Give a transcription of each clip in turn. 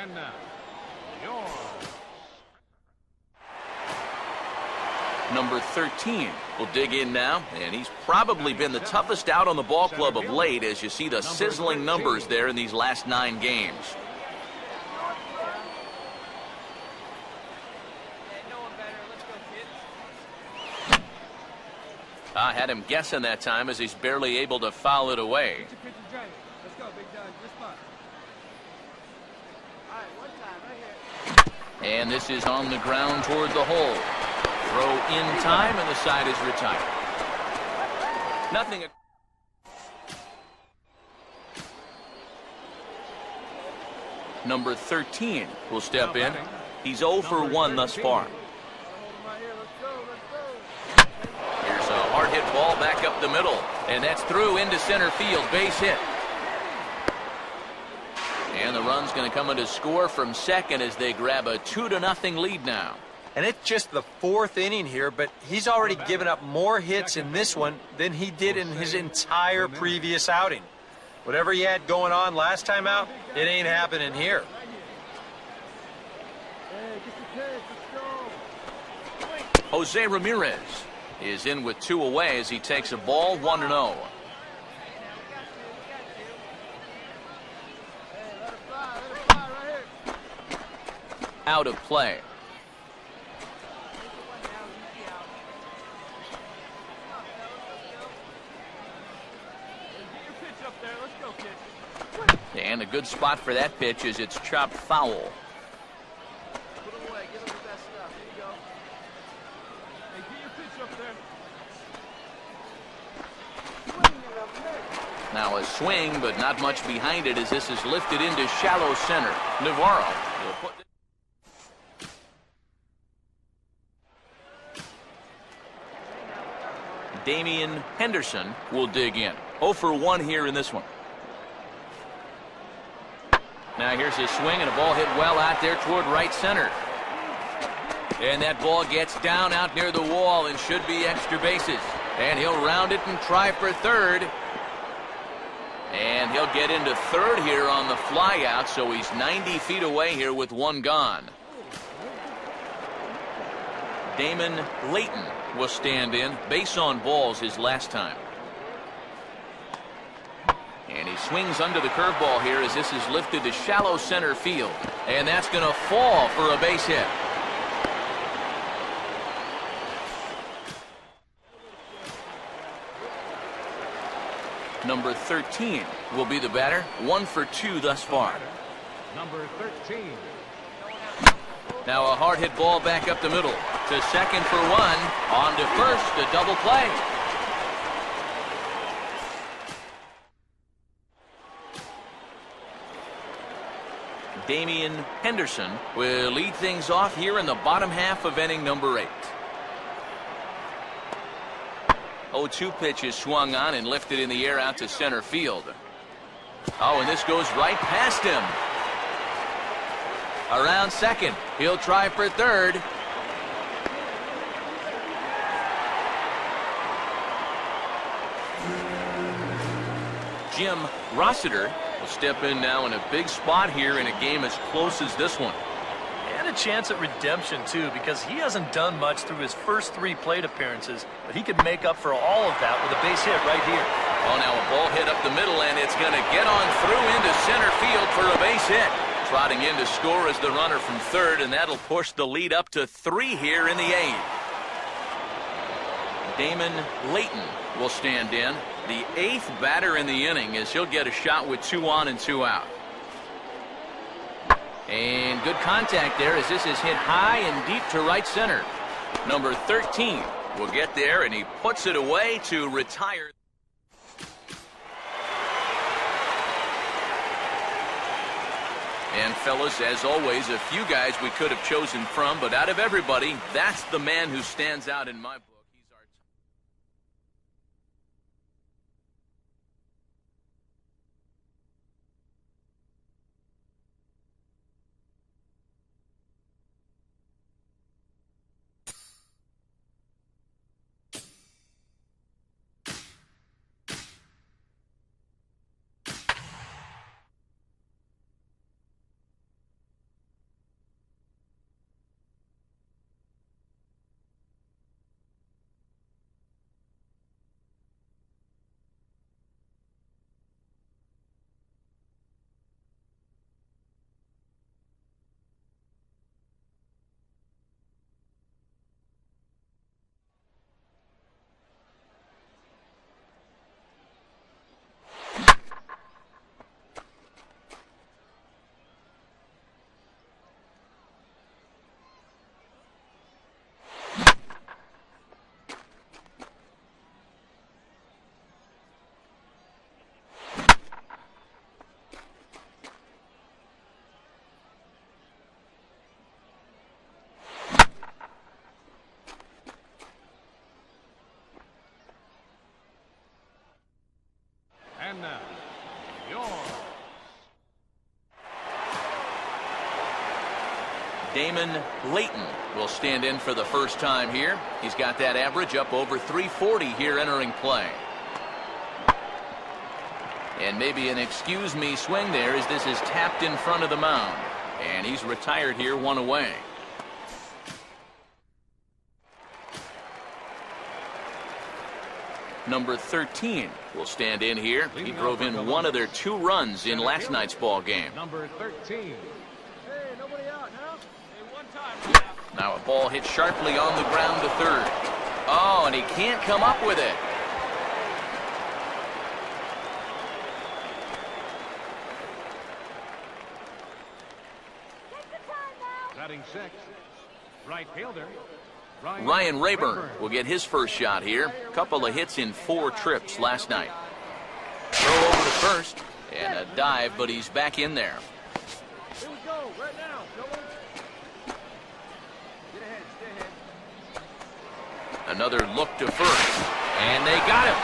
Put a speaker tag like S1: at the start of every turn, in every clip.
S1: And now, yours.
S2: Number 13 will dig in now, and he's probably been the toughest out on the ball club of late, as you see the sizzling numbers there in these last 9 games. I had him guessing that time, as he's barely able to foul it away. And this is on the ground toward the hole. Throw in time, and the side is retired. Nothing. Number 13 will step in. He's 0 for 1 thus far. Here's a hard hit ball back up the middle, and that's through into center field. Base hit. And the run's going to come into score from second as they grab a 2-0 lead now.
S3: And it's just the 4th inning here, but he's already given up more hits in this one than he did in his entire previous outing. Whatever he had going on last time out, it ain't happening here.
S2: Jose Ramirez is in with 2 away as he takes a ball 1-0. Out of play. And a good spot for that pitch as it's chopped foul. Now a swing, but not much behind it as this is lifted into shallow center. Navarro will put Damian Henderson will dig in. 0 for 1 here in this one. Now here's a swing, and a ball hit well out there toward right center. And that ball gets down out near the wall and should be extra bases. And he'll round it and try for third. And he'll get into third here on the fly out, so he's 90 feet away here with 1 gone. Damon Layton will stand in. Base on balls his last time. And he swings under the curveball here as this is lifted to shallow center field. And that's going to fall for a base hit. Number 13 will be the batter. 1 for 2 thus far.
S1: Number 13.
S2: Now a hard hit ball back up the middle. To second for 1. On to first, a double play. Damian Henderson will lead things off here in the bottom half of inning number 8. 0-2 pitch is swung on and lifted in the air out to center field. Oh, and this goes right past him. Around second. He'll try for third. Jim Rossiter will step in now in a big spot here in a game as close as this one.
S4: And a chance at redemption, too, because he hasn't done much through his first 3 plate appearances, but he could make up for all of that with a base hit right here.
S2: Oh, now a ball hit up the middle, and it's going to get on through into center field for a base hit. Trotting in to score is the runner from third, and that'll push the lead up to 3 here in the 8th. Damon Layton will stand in. The 8th batter in the inning as he'll get a shot with 2 on and 2 out. And good contact there as this is hit high and deep to right center. Number 13 will get there, and he puts it away to retire. And fellas, as always, a few guys we could have chosen from, but out of everybody, that's the man who stands out in my book. Damon Layton will stand in for the first time here. He's got that average up over 340 here entering play. And maybe an excuse me swing there as this is tapped in front of the mound. And he's retired here, one away. Number 13 will stand in here. He drove in one of their 2 runs in last night's ball game.
S1: Number 13.
S2: Now a ball hit sharply on the ground to third. Oh, and he can't come up with it.
S1: Batting 6. Right fielder.
S2: Ryan Rayburn will get his first shot here. Couple of hits in 4 trips last night. Throw over to first and a dive, but he's back in there.
S1: Here we go, right now. Get ahead, stay ahead.
S2: Another look to first, and they got him.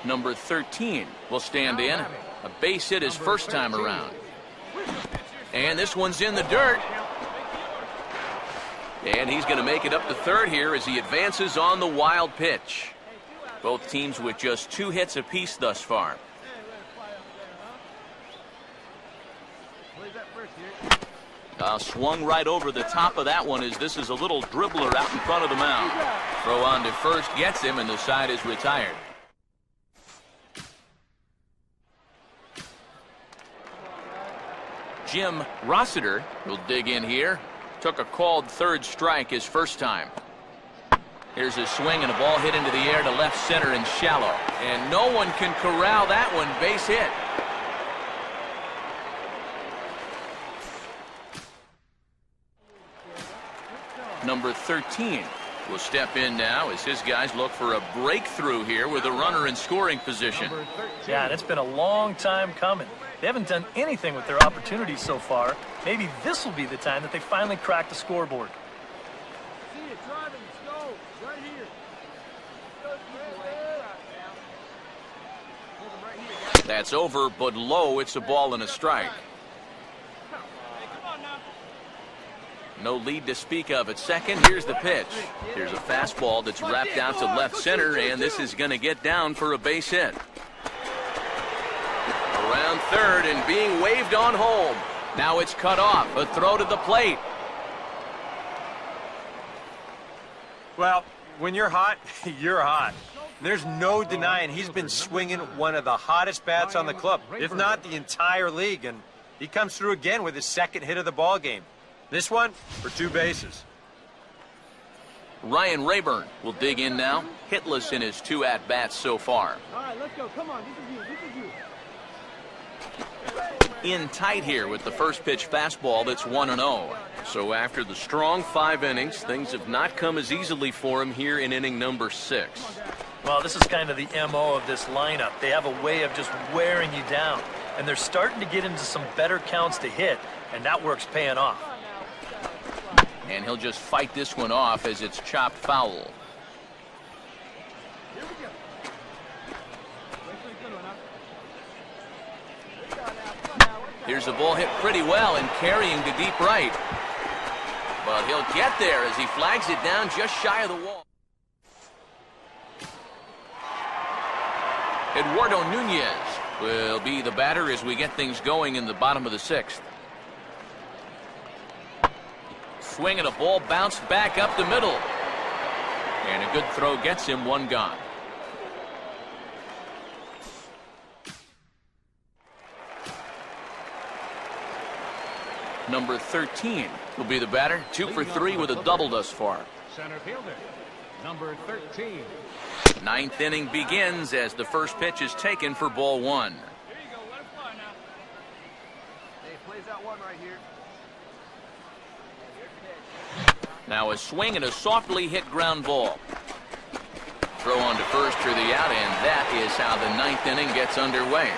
S2: Number 13 will stand in. A base hit his first time around. And this one's in the dirt. And he's going to make it up to third here as he advances on the wild pitch. Both teams with just 2 hits apiece thus far. Swung right over the top of that one as this is a little dribbler out in front of the mound. Throw on to first gets him, and the side is retired. Jim Rossiter will dig in here. Took a called third strike his first time. Here's a swing and a ball hit into the air to left center and shallow. And no one can corral that one. Base hit. Number 13 will step in now as his guys look for a breakthrough here with a runner in scoring position.
S4: Yeah, and it's been a long time coming. They haven't done anything with their opportunities so far. Maybe this will be the time that they finally crack the scoreboard.
S1: See it driving, let's go. Right here.
S2: That's over, but low. It's a ball and a strike. No lead to speak of at second. Here's the pitch. Here's a fastball that's wrapped out to left center, and this is going to get down for a base hit. Around third and being waved on home. Now it's cut off. A throw to the plate.
S3: Well, when you're hot, you're hot. There's no denying he's been swinging one of the hottest bats on the club, if not the entire league, and he comes through again with his second hit of the ball game. This one for 2 bases.
S2: Ryan Rayburn will dig in now. Hitless in his 2 at-bats so far.
S1: All right, let's go. Come on, this is you.
S2: In tight here with the first pitch fastball that's 1-0. So after the strong 5 innings, things have not come as easily for him here in inning number 6.
S4: Well, this is kind of the MO of this lineup. They have a way of just wearing you down. And they're starting to get into some better counts to hit, and that work's paying off.
S2: And he'll just fight this one off as it's chopped foul. Here's a ball hit pretty well and carrying to deep right. But he'll get there as he flags it down just shy of the wall. Eduardo Nunez will be the batter as we get things going in the bottom of the 6th. Swing and a ball bounced back up the middle. And a good throw gets him 1 gone. Number 13 will be the batter. 2 for 3 with a double thus far.
S1: Center fielder, number 13.
S2: 9th inning begins as the first pitch is taken for ball 1.
S1: Here you go, let it fly now. Hey, plays out 1 right here.
S2: Now a swing and a softly hit ground ball. Throw on to first for the out, and that is how the 9th inning gets underway.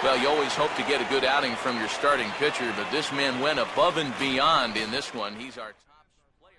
S2: Well, you always hope to get a good outing from your starting pitcher, but this man went above and beyond in this one. He's our top player.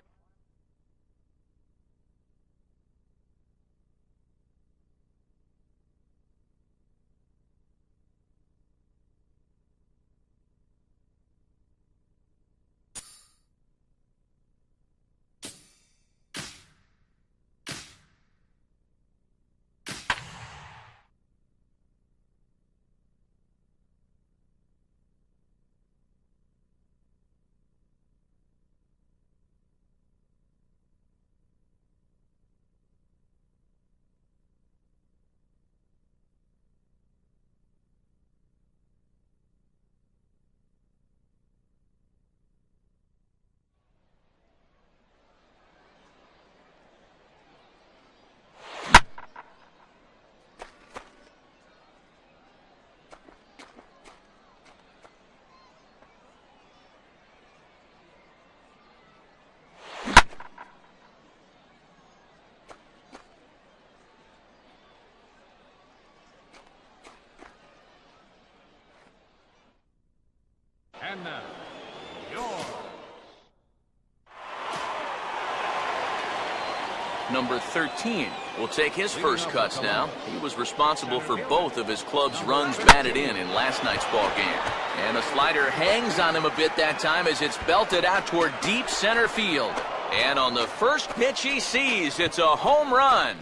S2: Number 13 will take his first cuts now. He was responsible for both of his club's runs batted in last night's ball game. And the slider hangs on him a bit that time as it's belted out toward deep center field. And on the first pitch he sees, it's a home run.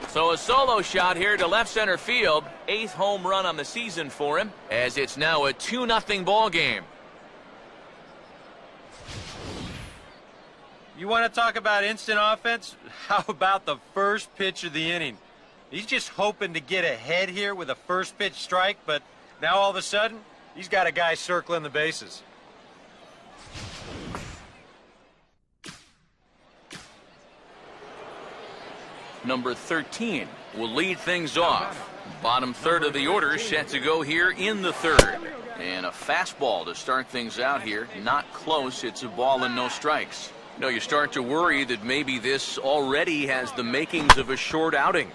S2: So a solo shot here to left center field. 8th home run on the season for him, as it's now a 2-0 ball game.
S3: You want to talk about instant offense? How about the first pitch of the inning? He's just hoping to get ahead here with a first pitch strike, but now all of a sudden, he's got a guy circling the bases.
S2: Number 13 will lead things off. Bottom third of the order set to go here in the third. And a fastball to start things out here. Not close. It's a ball and no strikes. You know, you start to worry that maybe this already has the makings of a short outing.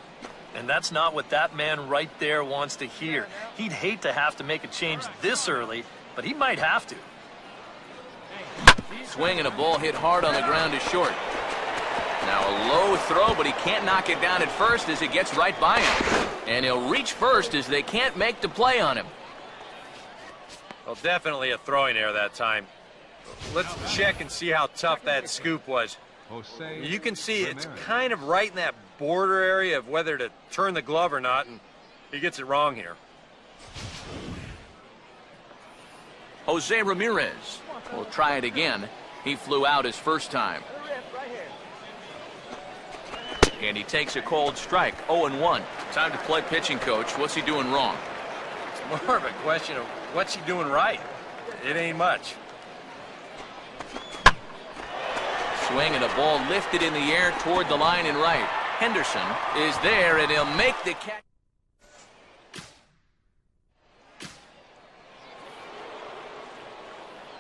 S4: And that's not what that man right there wants to hear. He'd hate to have to make a change this early, but he might have to.
S2: Swing and a ball hit hard on the ground is short. Now a low throw, but he can't knock it down at first as it gets right by him. And he'll reach first as they can't make the play on him.
S3: Well, definitely a throwing error that time. Let's check and see how tough that scoop was. You can see it's kind of right in that border area of whether to turn the glove or not, and he gets it wrong here.
S2: Jose Ramirez will try it again. He flew out his first time. And he takes a cold strike, 0-1. Time to play pitching coach. What's he doing wrong?
S3: It's more of a question of what's he doing right. It ain't much.
S2: Swing and a ball lifted in the air toward the line and right. Henderson is there, and he'll make the catch.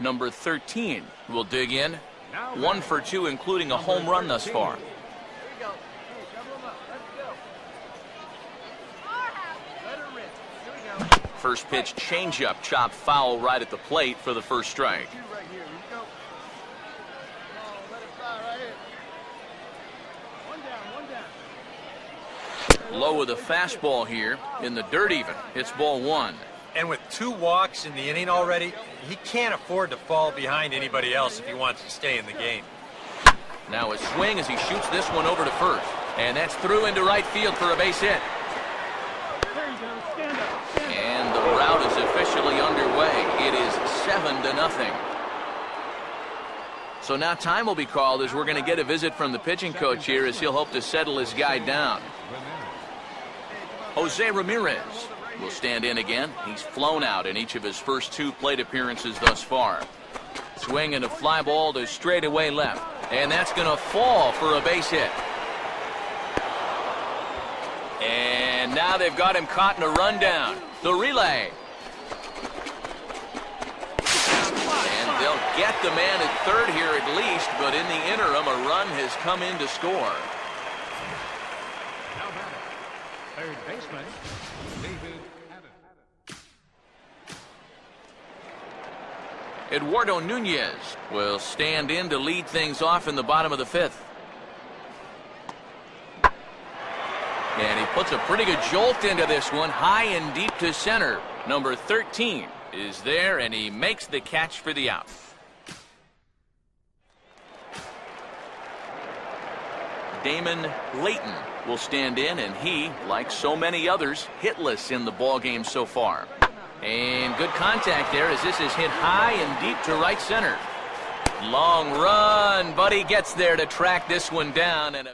S2: Number 13 will dig in. 1 for 2, including a home run thus far. First pitch changeup chopped foul right at the plate for the first strike. Low with a fastball here in the dirt even. It's ball 1.
S3: And with 2 walks in the inning already, he can't afford to fall behind anybody else if he wants to stay in the game.
S2: Now a swing as he shoots this one over to first. And that's through into right field for a base hit. And the route is officially underway. It is 7-0. So now time will be called as we're going to get a visit from the pitching coach here as he'll hope to settle his guy down. Jose Ramirez will stand in again. He's flown out in each of his first 2 plate appearances thus far. Swing and a fly ball to straightaway left. And that's going to fall for a base hit. And now they've got him caught in a rundown. The relay. And they'll get the man at third here at least, but in the interim, a run has come in to score.
S1: Third baseman, David Evans.
S2: Eduardo Nunez will stand in to lead things off in the bottom of the 5th. And he puts a pretty good jolt into this one, high and deep to center. Number 13 is there, and he makes the catch for the out. Damon Layton will stand in, and he, like so many others, hitless in the ball game so far. And good contact there as this is hit high and deep to right center. Long run, but he gets there to track this one down. And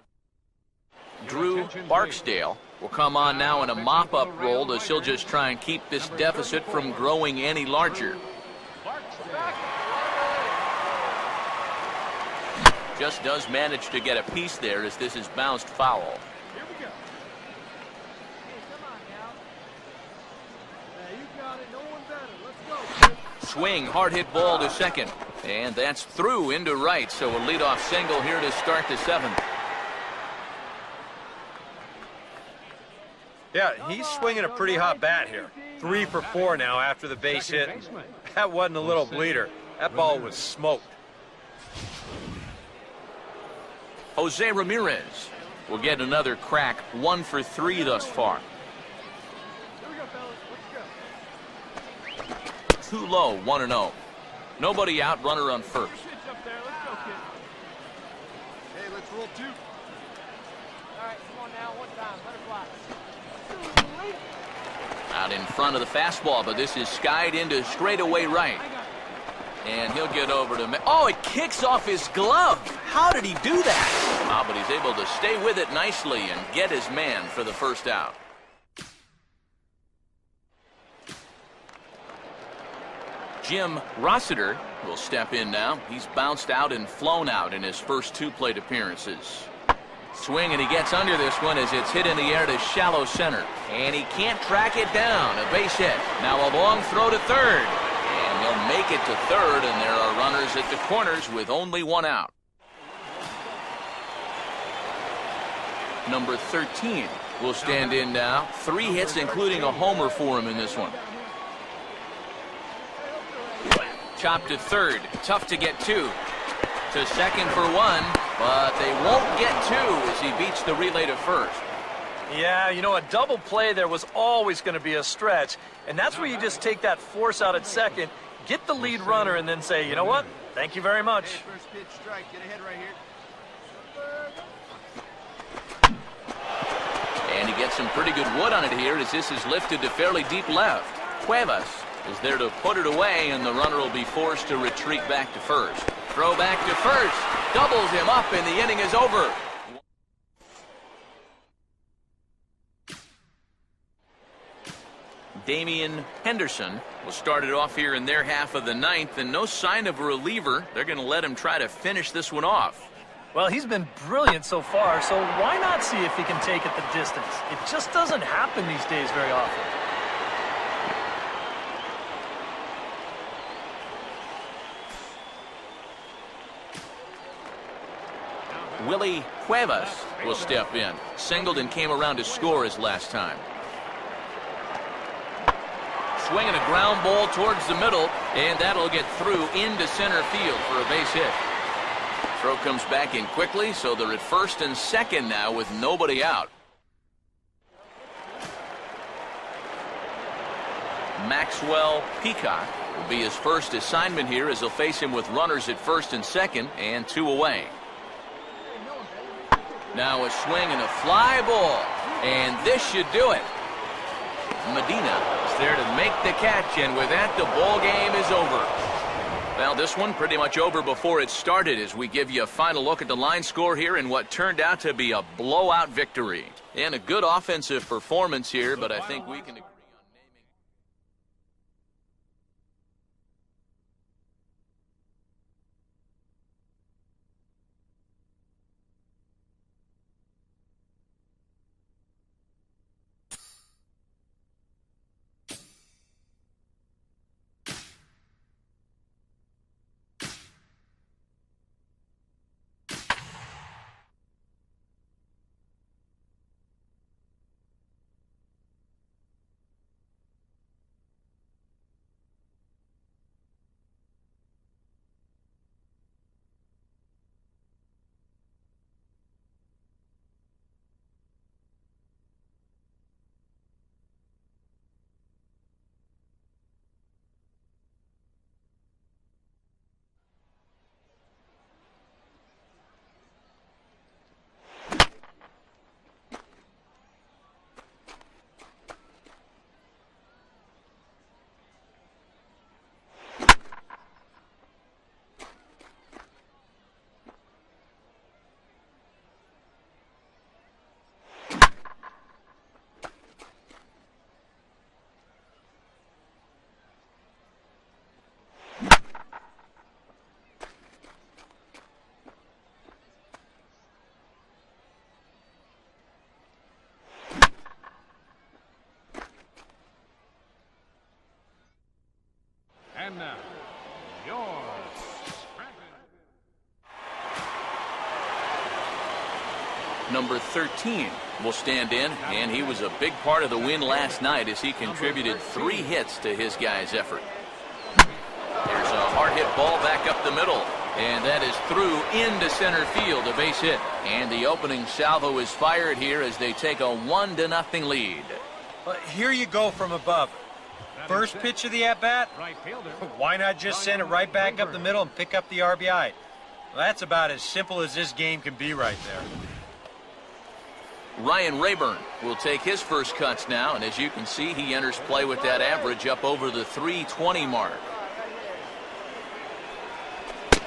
S2: Drew Barksdale will come on now in a mop-up role as he'll just try and keep this deficit from growing any larger. Just does manage to get a piece there as this is bounced foul.
S1: Here we go. Hey, come on now. You got it. No one better. Let's go.
S2: Swing, hard hit ball to second. And that's through into right, so a leadoff single here to start the 7th.
S3: Yeah, he's swinging a pretty hot bat here. 3 for 4 now after the base hit. That wasn't a little bleeder. That ball was smoked.
S2: Jose Ramirez will get another crack, 1 for 3 thus far. Too low, 1-0. Nobody out, runner on first.
S1: Hey, let's roll 2.
S5: All right, come on now, one time, let it fly.
S2: Out in front of the fastball, but this is skied into straightaway right. And he'll get over to... Oh, it kicks off his glove. How did he do that? Oh, but he's able to stay with it nicely and get his man for the first out. Jim Rossiter will step in now. He's bounced out and flown out in his first 2 plate appearances. Swing, and he gets under this one as it's hit in the air to shallow center. And he can't track it down. A base hit. Now a long throw to third. And he'll make it to third, and there are runners at the corners with only 1 out. Number 13 will stand in now. 3 hits, including a homer for him in this one. Chop to third. Tough to get 2. To second for 1, but they won't get 2 as he beats the relay to first.
S4: Yeah, you know, a double play there was always going to be a stretch, and that's where you just take that force out at second, get the lead runner, and then say, you know what, thank you very much.
S1: Hey, first pitch strike. Get ahead right here.
S2: And he gets some pretty good wood on it here as this is lifted to fairly deep left. Cuevas is there to put it away, and the runner will be forced to retreat back to first. Throw back to first. Doubles him up, and the inning is over. Damian Henderson will start it off here in their half of the 9th, and no sign of a reliever. They're going to let him try to finish this one off.
S4: Well, he's been brilliant so far, so why not see if he can take it the distance? It just doesn't happen these days very often.
S2: Willie Cuevas will step in. Singled and came around to score his last time. Swinging a ground ball towards the middle, and that'll get through into center field for a base hit. Throw comes back in quickly, so they're at first and second now with nobody out. Maxwell Peacock will be his first assignment here as they'll face him with runners at first and second and 2 away. Now a swing and a fly ball, and this should do it. Medina is there to make the catch, and with that, the ball game is over. Well, this one pretty much over before it started as we give you a final look at the line score here in what turned out to be a blowout victory. And a good offensive performance here, but I think we can agree on naming.
S6: And now, yours.
S2: Number 13 will stand in, and he was a big part of the win last night as he contributed 3 hits to his guys' effort. Here's a hard hit Ball back up the middle. And that is through into center field, a base hit. And the opening salvo is fired here as they take a 1-0 lead.
S3: Well, here you go from above. First pitch of the at-bat,
S6: Right fielder.
S3: why not just send it right back up the middle and pick up the RBI? Well, that's about as simple as this game can be right there.
S2: Ryan Rayburn will take his first cuts now, and as you can see, he enters play with that average up over the 320 mark.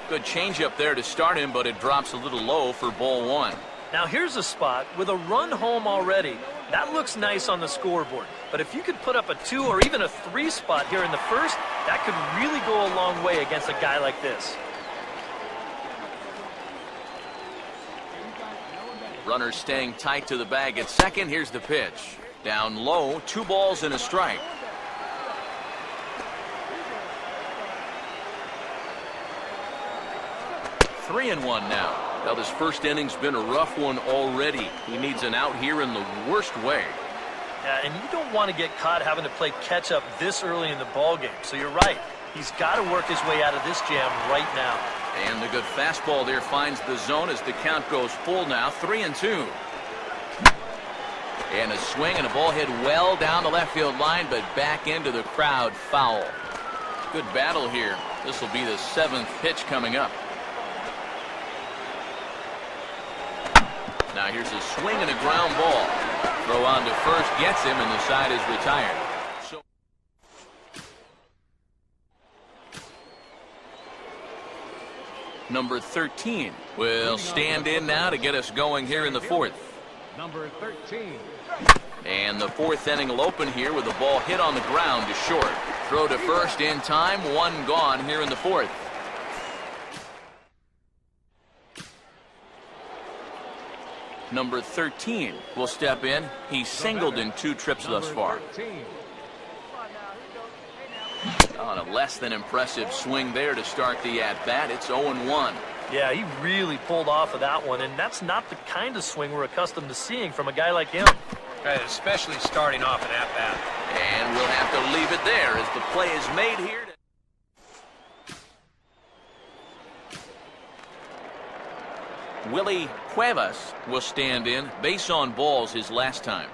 S2: Good changeup there to start him, but it drops a little low for ball one.
S4: Now here's a spot with a run home already. That looks nice on the scoreboard. But if you could put up a 2 or even a 3 spot here in the first, that could really go a long way against a guy like this.
S2: Runner staying tight to the bag at second. Here's the pitch. Down low, 2 balls and a strike. Three and one now. Well, this first inning's been a rough one already. He needs an out here in the worst way.
S4: Yeah, and you don't want to get caught having to play catch up this early in the ball game. So you're right. He's got to work his way out of this jam right now.
S2: And the good fastball there finds the zone as the count goes full now. 3-2. And a swing and a ball hit well down the left field line, but back into the crowd, foul. Good battle here. This will be the 7th pitch coming up. Now here's a swing and a ground ball. Throw on to first, gets him, and the side is retired. So number 13 will stand in now to get us going here in the 4th.
S6: Number 13.
S2: And the 4th inning will open here with a ball hit on the ground to short. Throw to first in time, 1 gone here in the 4th. Number 13 will step in. He's singled in 2 trips thus far. On a less than impressive swing there to start the at-bat. It's 0-1.
S4: Yeah, he really pulled off of that one, and that's not the kind of swing we're accustomed to seeing from a guy like him.
S3: Right, especially starting off an at-bat.
S2: And we'll have to leave it there as the play is made here. Willie Cuevas will stand in. Base on balls his last time.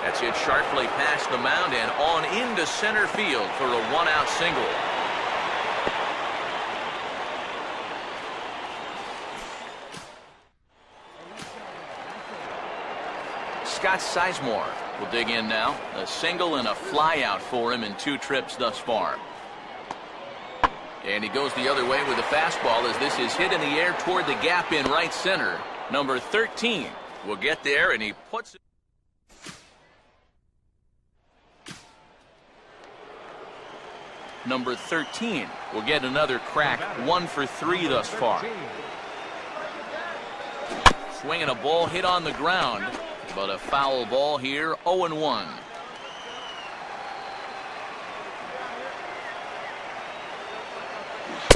S2: That's hit sharply past the mound and on into center field for a 1-out single. Scott Sizemore will dig in now. A single and a fly out for him in 2 trips thus far. And he goes the other way with a fastball as this is hit in the air toward the gap in right center. Number 13 will get there, and he puts it. Number 13 will get another crack. 1 for 3 thus far. Swinging a ball hit on the ground, but a foul ball here. 0-1.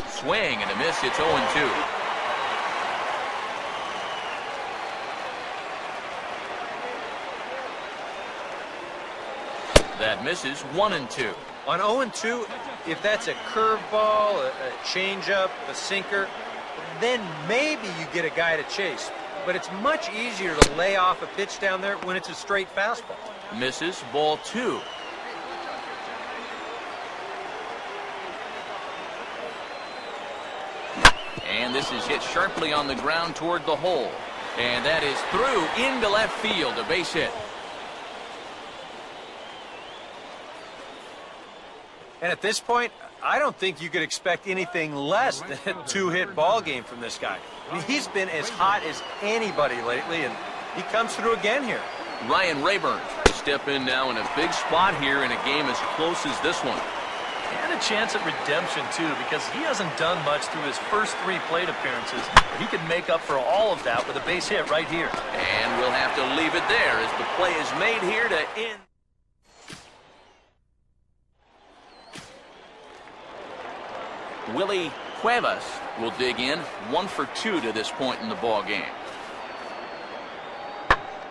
S2: Swing and a miss. It's 0-2. That misses. 1-2.
S3: On 0-2, if that's a curveball, a changeup, a sinker, then maybe you get a guy to chase. But it's much easier to lay off a pitch down there when it's a straight fastball.
S2: Misses. Ball 2. And this is hit sharply on the ground toward the hole. And that is through into left field. A base hit.
S3: And at this point, I don't think you could expect anything less than a 2-hit ball game from this guy. I mean, he's been as hot as anybody lately, and he comes through again here.
S2: Ryan Rayburn will step in now in a big spot here in a game as close as this one.
S4: And a chance at redemption, too, because he hasn't done much through his first 3 plate appearances. He can make up for all of that with a base hit right here.
S2: And we'll have to leave it there as the play is made here to end. Willie Cuevas will dig in. 1 for 2 to this point in the ball game.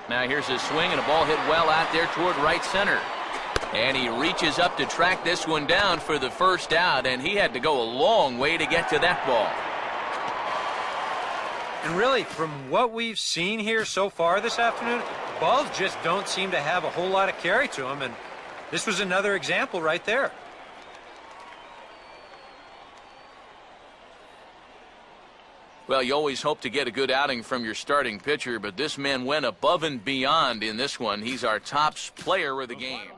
S2: Now here's his swing and a ball hit well out there toward right center. And he reaches up to track this one down for the first out, and he had to go a long way to get to that ball.
S3: And really, from what we've seen here so far this afternoon, balls just don't seem to have a whole lot of carry to them, and this was another example right there.
S2: Well, you always hope to get a good outing from your starting pitcher, but this man went above and beyond in this one. He's our top player of the game.